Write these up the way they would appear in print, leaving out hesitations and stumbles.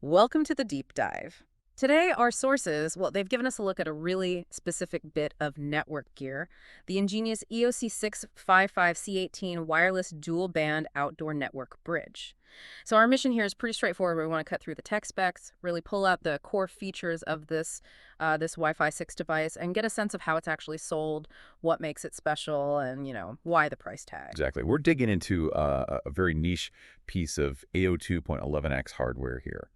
Welcome to the deep dive. Today, our sources, well, they've given us a look at a really specific bit of network gear, the EnGenius EOC655-C18 wireless dual-band outdoor network bridge. So our mission here is pretty straightforward. We want to cut through the tech specs, really pull out the core features of this Wi-Fi 6 device, and get a sense of how it's actually sold, what makes it special, and, why the price tag. Exactly. We're digging into a very niche piece of AO2.11x hardware here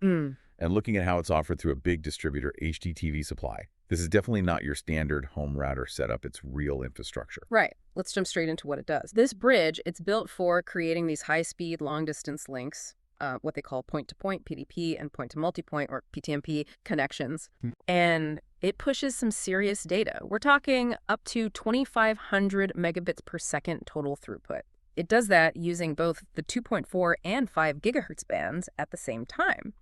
and looking at how it's offered through a big distributor, HDTV Supply. This is definitely not your standard home router setup. It's real infrastructure. Right. Let's jump straight into what it does. This bridge, it's built for creating these high-speed, long-distance links, what they call point-to-point, PDP, and point-to-multipoint, or PTMP, connections. And it pushes some serious data. We're talking up to 2,500 megabits per second total throughput. It does that using both the 2.4 and 5 gigahertz bands at the same time.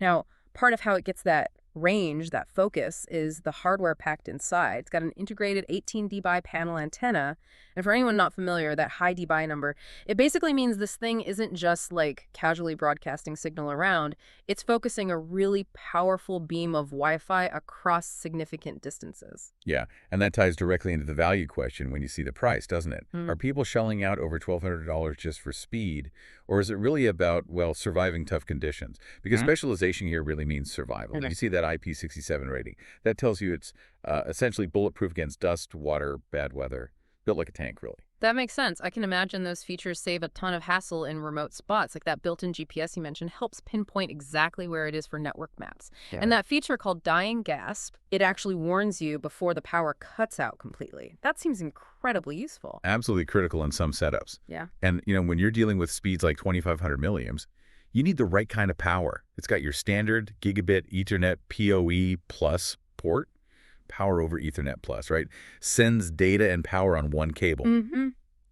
Now, part of how it gets that range, that focus, is the hardware packed inside. It's got an integrated 18 dBi panel antenna. And for anyone not familiar, that high dBi number, it basically means this thing isn't just like casually broadcasting signal around. It's focusing a really powerful beam of Wi-Fi across significant distances. Yeah, and that ties directly into the value question when you see the price, doesn't it? Are people shelling out over $1,200 just for speed, or is it really about, well, surviving tough conditions? Because specialization here really means survival. You see that IP67 rating. That tells you it's essentially bulletproof against dust, water, bad weather, built like a tank, really. That makes sense. I can imagine those features save a ton of hassle in remote spots. Like that built-in GPS you mentioned helps pinpoint exactly where it is for network maps. Yeah. And that feature called dying gasp, it actually warns you before the power cuts out completely. That seems incredibly useful. Absolutely critical in some setups. Yeah. And, when you're dealing with speeds like 2,500 milliamps, you need the right kind of power. It's got your standard Gigabit Ethernet PoE plus port, power over Ethernet plus, right? Sends data and power on one cable.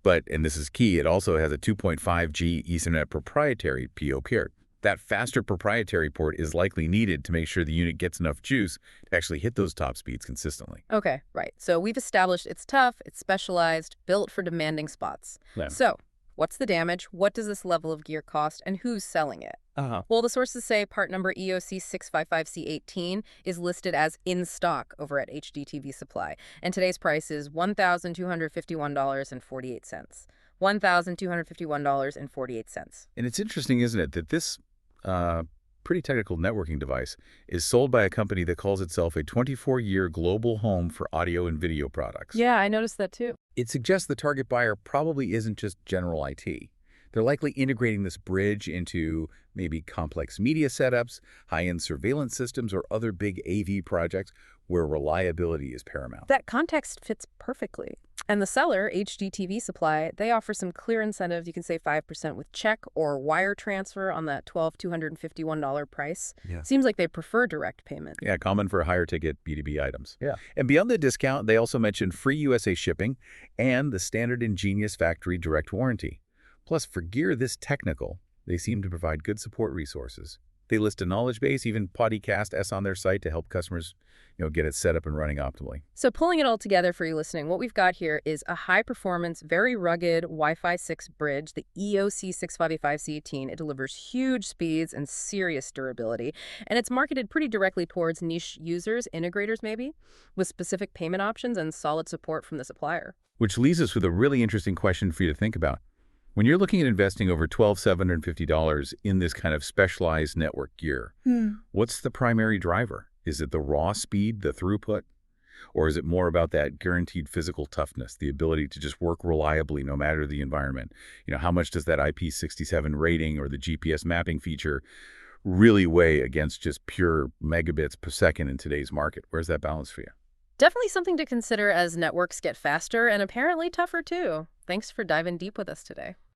But, and this is key, it also has a 2.5G Ethernet proprietary PO port. That faster proprietary port is likely needed to make sure the unit gets enough juice to actually hit those top speeds consistently. Okay, right. So we've established it's tough, it's specialized, built for demanding spots. Yeah. So what's the damage? What does this level of gear cost? And who's selling it? Well, the sources say part number EOC655-C18 is listed as in stock over at HDTV Supply, and today's price is $1,251.48. $1,251.48. And it's interesting, isn't it, that this pretty technical networking device is sold by a company that calls itself a 24-year global home for audio and video products. Yeah, I noticed that too. It suggests the target buyer probably isn't just general IT. They're likely integrating this bridge into maybe complex media setups, high-end surveillance systems, or other big AV projects where reliability is paramount. That context fits perfectly. And the seller, HDTV Supply, they offer some clear incentives. You can save 5% with check or wire transfer on that $1,251 price. Yeah. Seems like they prefer direct payment. Yeah, common for higher ticket B2B items. Yeah. And beyond the discount, they also mention free USA shipping and the standard EnGenius factory direct warranty. Plus, for gear this technical, they seem to provide good support resources. They list a knowledge base, even Podcast on their site to help customers, get it set up and running optimally. So pulling it all together for you listening, what we've got here is a high-performance, very rugged Wi-Fi 6 bridge, the EOC655-C18. It delivers huge speeds and serious durability, and it's marketed pretty directly towards niche users, integrators maybe, with specific payment options and solid support from the supplier. Which leaves us with a really interesting question for you to think about. When you're looking at investing over $1,250 in this kind of specialized network gear, what's the primary driver? Is it the raw speed, the throughput? Or is it more about that guaranteed physical toughness, the ability to just work reliably no matter the environment? How much does that IP67 rating or the GPS mapping feature really weigh against just pure megabits per second in today's market? Where's that balance for you? Definitely something to consider as networks get faster and apparently tougher too. Thanks for diving deep with us today.